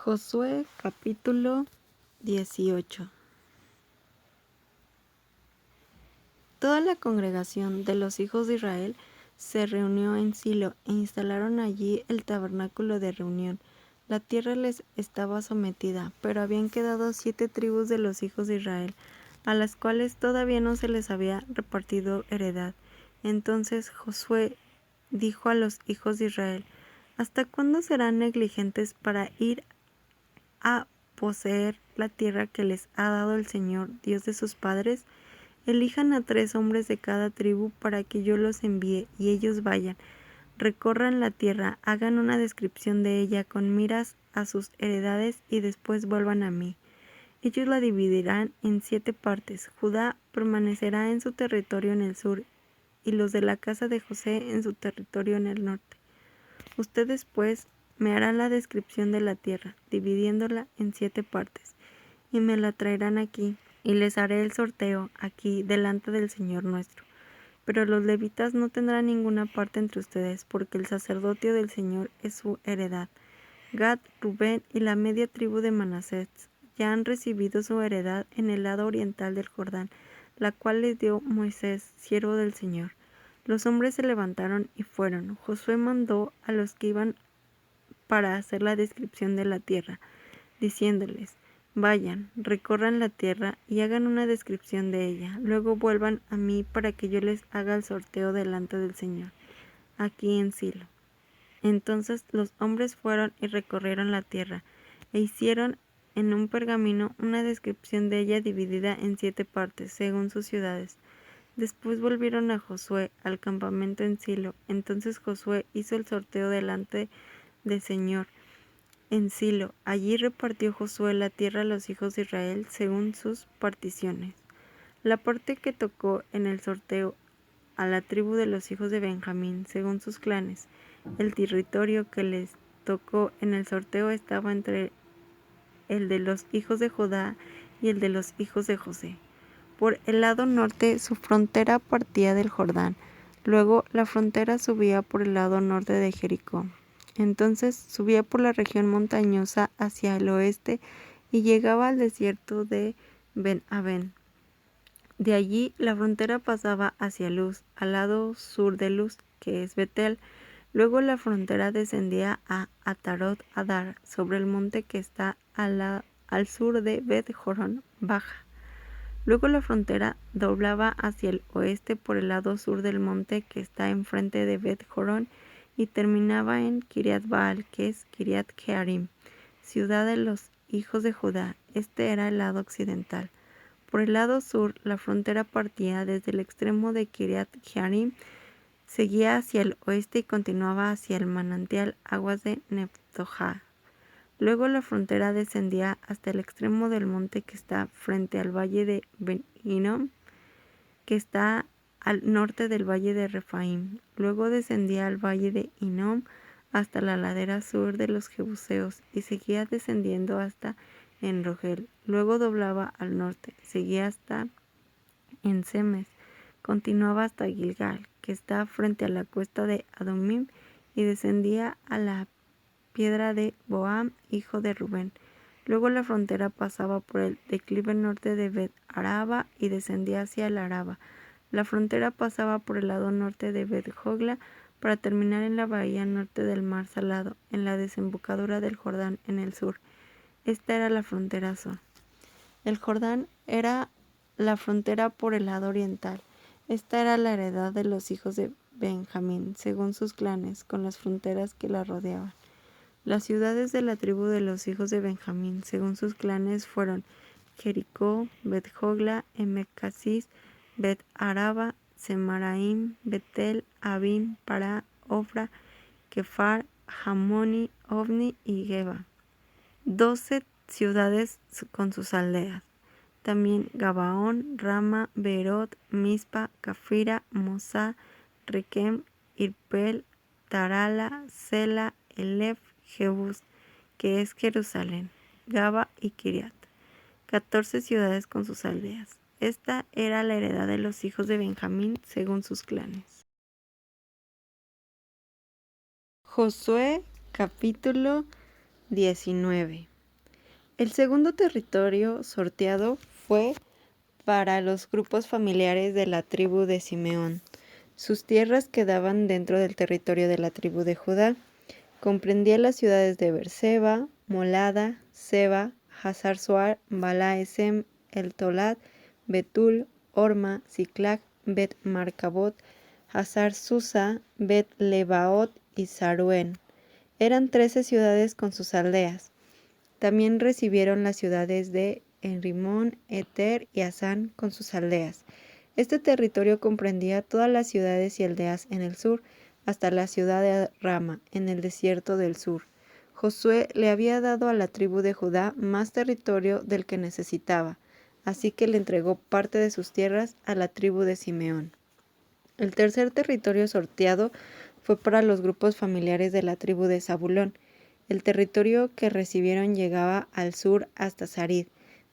Josué capítulo 18. Toda la congregación de los hijos de Israel se reunió en Silo e instalaron allí el tabernáculo de reunión. La tierra les estaba sometida, pero habían quedado 7 tribus de los hijos de Israel, a las cuales todavía no se les había repartido heredad. Entonces Josué dijo a los hijos de Israel: ¿Hasta cuándo serán negligentes para ir a poseer la tierra que les ha dado el Señor, Dios de sus padres? Elijan a 3 hombres de cada tribu para que yo los envíe, y ellos vayan, recorran la tierra, hagan una descripción de ella con miras a sus heredades y después vuelvan a mí. Ellos la dividirán en 7 partes. Judá permanecerá en su territorio en el sur, y los de la casa de José en su territorio en el norte. Ustedes, pues, me harán la descripción de la tierra, dividiéndola en 7 partes, y me la traerán aquí, y les haré el sorteo aquí delante del Señor nuestro. Pero los levitas no tendrán ninguna parte entre ustedes, porque el sacerdocio del Señor es su heredad. Gad, Rubén y la media tribu de Manasés ya han recibido su heredad en el lado oriental del Jordán, la cual les dio Moisés, siervo del Señor. Los hombres se levantaron y fueron. Josué mandó a los que iban para hacer la descripción de la tierra, diciéndoles: vayan, recorran la tierra y hagan una descripción de ella. Luego vuelvan a mí para que yo les haga el sorteo delante del Señor, aquí en Silo. Entonces los hombres fueron y recorrieron la tierra, e hicieron en un pergamino una descripción de ella dividida en 7 partes, según sus ciudades. Después volvieron a Josué al campamento en Silo. Entonces Josué hizo el sorteo delante del Señor en Silo. Allí repartió Josué la tierra a los hijos de Israel según sus particiones. La parte que tocó en el sorteo a la tribu de los hijos de Benjamín según sus clanes. El territorio que les tocó en el sorteo estaba entre el de los hijos de Judá y el de los hijos de José. Por el lado norte su frontera partía del Jordán. Luego la frontera subía por el lado norte de Jericó. Entonces subía por la región montañosa hacia el oeste y llegaba al desierto de Ben-Aben. De allí la frontera pasaba hacia Luz, al lado sur de Luz, que es Betel. Luego la frontera descendía a Atarot Adar, sobre el monte que está al sur de Bet-Jorón Baja. Luego la frontera doblaba hacia el oeste por el lado sur del monte que está enfrente de Bet-Jorón y terminaba en Kiriat Baal, que es Kiriat Jearim, ciudad de los hijos de Judá. Este era el lado occidental. Por el lado sur, la frontera partía desde el extremo de Kiriat Jearim, seguía hacia el oeste y continuaba hacia el manantial aguas de Neftojá. Luego la frontera descendía hasta el extremo del monte que está frente al valle de Ben-Hinnom, que está al norte del valle de Refaim. Luego descendía al valle de Hinnom hasta la ladera sur de los Jebuseos y seguía descendiendo hasta Enrogel. Luego doblaba al norte, seguía hasta Ensemes, continuaba hasta Gilgal, que está frente a la cuesta de Adumim, y descendía a la piedra de Boam, hijo de Rubén. Luego la frontera pasaba por el declive norte de Bet-Araba y descendía hacia el Araba. La frontera pasaba por el lado norte de Bet-Jogla para terminar en la bahía norte del Mar Salado, en la desembocadura del Jordán en el sur. Esta era la frontera sur. El Jordán era la frontera por el lado oriental. Esta era la heredad de los hijos de Benjamín, según sus clanes, con las fronteras que la rodeaban. Las ciudades de la tribu de los hijos de Benjamín, según sus clanes, fueron Jericó, Bet-Jogla, Emek-Casis, Bet-Araba, Semaraim, Betel, Abim, Pará, Ofra, Kefar, Hamoni, Ovni y Geba. 12 ciudades con sus aldeas. También Gabaón, Rama, Beerot, Mispa, Cafira, Mosá, Requem, Irpel, Tarala, Sela, Elef, Jebús, que es Jerusalén, Gaba y Kiriat. 14 ciudades con sus aldeas. Esta era la heredad de los hijos de Benjamín según sus clanes. Josué capítulo 19. El segundo territorio sorteado fue para los grupos familiares de la tribu de Simeón. Sus tierras quedaban dentro del territorio de la tribu de Judá. Comprendía las ciudades de Beerseba, Molada, Seba, Hazar Suar, Bala Esem, El Tolad, Betul, Orma, Siclag, Bet Marcabot, Hazar Susa, Bet Lebaot y Saruen. Eran 13 ciudades con sus aldeas. También recibieron las ciudades de Enrimón, Eter y Asán con sus aldeas. Este territorio comprendía todas las ciudades y aldeas en el sur, hasta la ciudad de Rama, en el desierto del sur. Josué le había dado a la tribu de Judá más territorio del que necesitaba, así que le entregó parte de sus tierras a la tribu de Simeón. El tercer territorio sorteado fue para los grupos familiares de la tribu de Zabulón. El territorio que recibieron llegaba al sur hasta Sarid.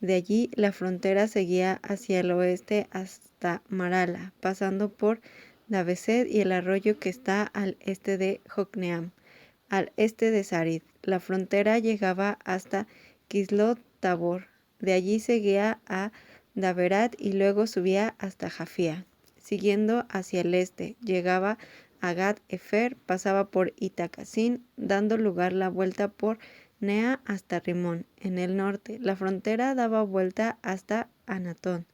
De allí la frontera seguía hacia el oeste hasta Marala, pasando por Davesed y el arroyo que está al este de Jocneam, al este de Sarid. La frontera llegaba hasta Kislot Tabor. De allí seguía a Daberat y luego subía hasta Jafía. Siguiendo hacia el este, llegaba a Gat Efer, pasaba por Itacasín, dando lugar la vuelta por Nea hasta Rimón. En el norte, la frontera daba vuelta hasta Anatón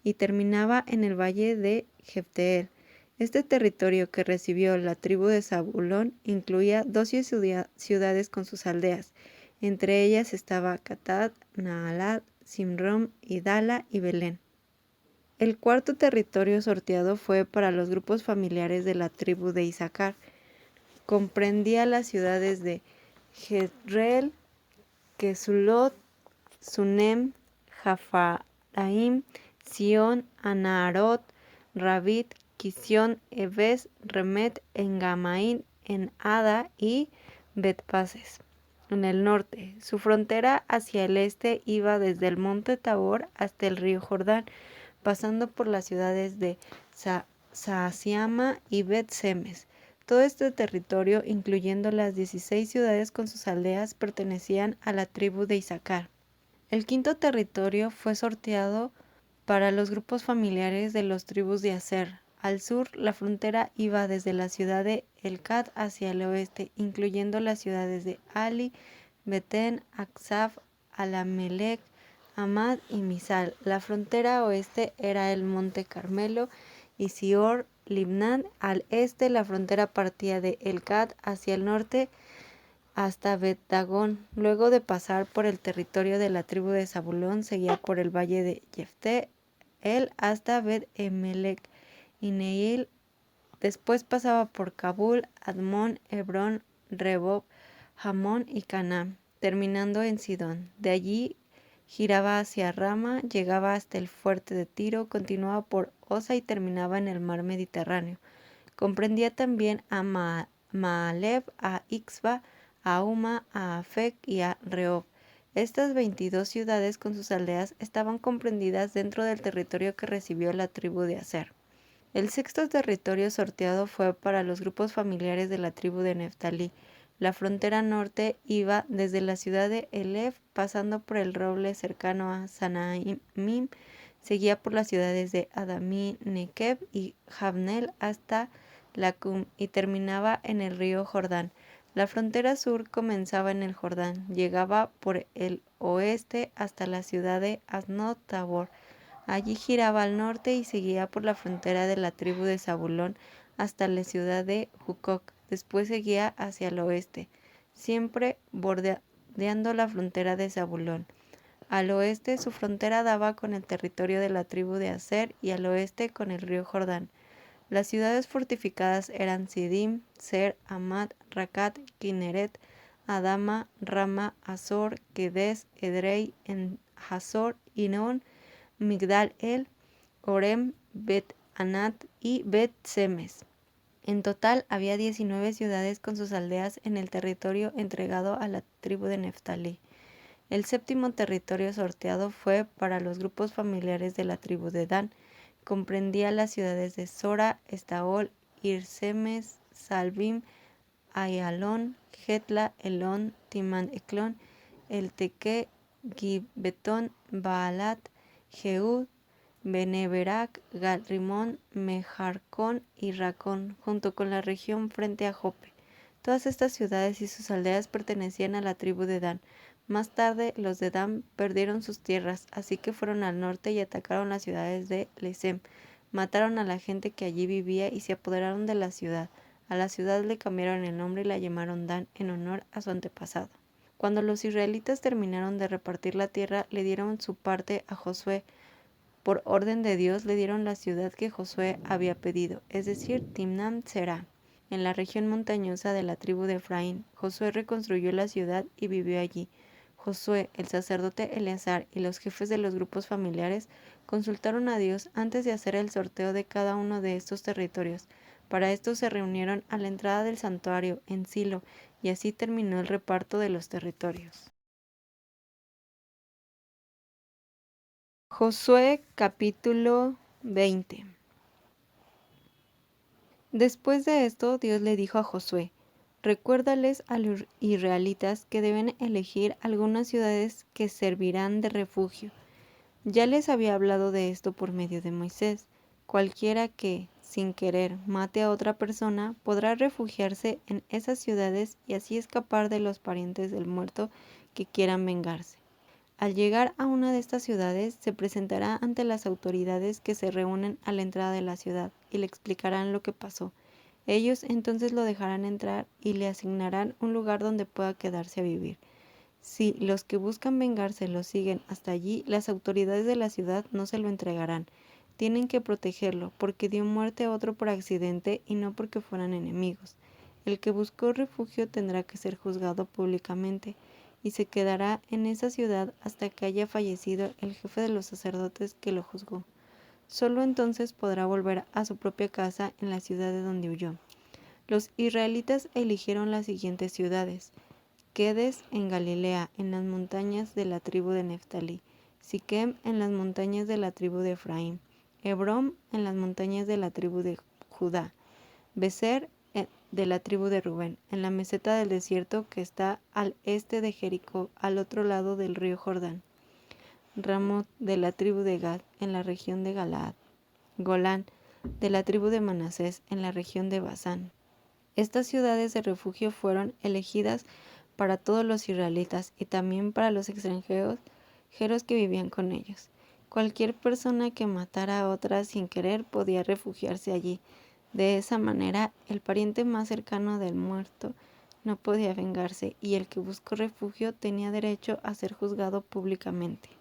y terminaba en el valle de Jefteel. Este territorio que recibió la tribu de Zabulón incluía 12 ciudades con sus aldeas. Entre ellas estaba Catad, Naalad, Simrón, Idala y Belén. El cuarto territorio sorteado fue para los grupos familiares de la tribu de Isaacar. Comprendía las ciudades de Jezreel, Kesulot, Sunem, Jafaraim, Sión, Anaarot, Rabit, Quisión, Ebes, Remet, Engamaín, En-Ada y Betpases. En el norte, su frontera hacia el este iba desde el monte Tabor hasta el río Jordán, pasando por las ciudades de Saasiama y Bet-Semes. Todo este territorio, incluyendo las 16 ciudades con sus aldeas, pertenecían a la tribu de Isaacar. El quinto territorio fue sorteado para los grupos familiares de las tribus de Aser. Al sur, la frontera iba desde la ciudad de Elcat hacia el oeste, incluyendo las ciudades de Ali, Betén, Aksaf, Alamelec, Amad y Misal. La frontera oeste era el monte Carmelo y Sior, Libnán. Al este, la frontera partía de Elcat hacia el norte hasta Bet-Dagón. Luego de pasar por el territorio de la tribu de Zabulón, seguía por el valle de Jefteel hasta Bet-Emelec y Neil. Después pasaba por Kabul, Admón, Hebrón, Rebob, Hamón y Caná, terminando en Sidón. De allí giraba hacia Rama, llegaba hasta el fuerte de Tiro, continuaba por Osa y terminaba en el mar Mediterráneo. Comprendía también a Maalev, a Ixba, a Uma, a Afec y a Rehob. Estas 22 ciudades con sus aldeas estaban comprendidas dentro del territorio que recibió la tribu de Aser. El sexto territorio sorteado fue para los grupos familiares de la tribu de Neftalí. La frontera norte iba desde la ciudad de Elef, pasando por el roble cercano a Sanaimim, seguía por las ciudades de Adamí, Nekeb y Javnel hasta Lacum y terminaba en el río Jordán. La frontera sur comenzaba en el Jordán, llegaba por el oeste hasta la ciudad de Asnot Tabor. Allí giraba al norte y seguía por la frontera de la tribu de Zabulón hasta la ciudad de Jucoc. Después seguía hacia el oeste, siempre bordeando la frontera de Zabulón. Al oeste su frontera daba con el territorio de la tribu de Aser y al oeste con el río Jordán. Las ciudades fortificadas eran Sidim, Ser, Amad, Racat, Kineret, Adama, Rama, Azor, Kedes, Edrei, En Hazor, Inon, Migdal El, Orem, Bet-Anat y Bet-Semes. En total había 19 ciudades con sus aldeas en el territorio entregado a la tribu de Neftalí. El séptimo territorio sorteado fue para los grupos familiares de la tribu de Dan. Comprendía las ciudades de Sora, Estaol, Irsemes, Salbim, Ayalón, Getla, Elón, Timán Eclón, Elteque, Gibetón, Baalat, Jehud, Beneberac, Gal-Rimón, Mejarcón y Racón, junto con la región frente a Jope. Todas estas ciudades y sus aldeas pertenecían a la tribu de Dan. Más tarde, los de Dan perdieron sus tierras, así que fueron al norte y atacaron las ciudades de Lesem. Mataron a la gente que allí vivía y se apoderaron de la ciudad. A la ciudad le cambiaron el nombre y la llamaron Dan en honor a su antepasado. Cuando los israelitas terminaron de repartir la tierra, le dieron su parte a Josué. Por orden de Dios le dieron la ciudad que Josué había pedido, es decir, Timnam Será, en la región montañosa de la tribu de Efraín. Josué reconstruyó la ciudad y vivió allí. Josué, el sacerdote Eleazar y los jefes de los grupos familiares consultaron a Dios antes de hacer el sorteo de cada uno de estos territorios. Para esto se reunieron a la entrada del santuario, en Silo, y así terminó el reparto de los territorios. Josué capítulo 20. Después de esto, Dios le dijo a Josué: recuérdales a los israelitas que deben elegir algunas ciudades que servirán de refugio. Ya les había hablado de esto por medio de Moisés. Cualquiera que, sin querer, mate a otra persona, podrá refugiarse en esas ciudades y así escapar de los parientes del muerto que quieran vengarse. Al llegar a una de estas ciudades, se presentará ante las autoridades que se reúnen a la entrada de la ciudad y le explicarán lo que pasó. Ellos entonces lo dejarán entrar y le asignarán un lugar donde pueda quedarse a vivir. Si los que buscan vengarse lo siguen hasta allí, las autoridades de la ciudad no se lo entregarán. Tienen que protegerlo porque dio muerte a otro por accidente y no porque fueran enemigos. El que buscó refugio tendrá que ser juzgado públicamente y se quedará en esa ciudad hasta que haya fallecido el jefe de los sacerdotes que lo juzgó. Solo entonces podrá volver a su propia casa en la ciudad de donde huyó. Los israelitas eligieron las siguientes ciudades: Quedes en Galilea, en las montañas de la tribu de Neftalí; Siquem, en las montañas de la tribu de Efraín; Hebrón, en las montañas de la tribu de Judá; Becer, de la tribu de Rubén, en la meseta del desierto que está al este de Jericó, al otro lado del río Jordán; Ramot, de la tribu de Gad, en la región de Galaad; Golán, de la tribu de Manasés, en la región de Basán. Estas ciudades de refugio fueron elegidas para todos los israelitas y también para los extranjeros que vivían con ellos. Cualquier persona que matara a otra sin querer podía refugiarse allí. De esa manera, el pariente más cercano del muerto no podía vengarse y el que buscó refugio tenía derecho a ser juzgado públicamente.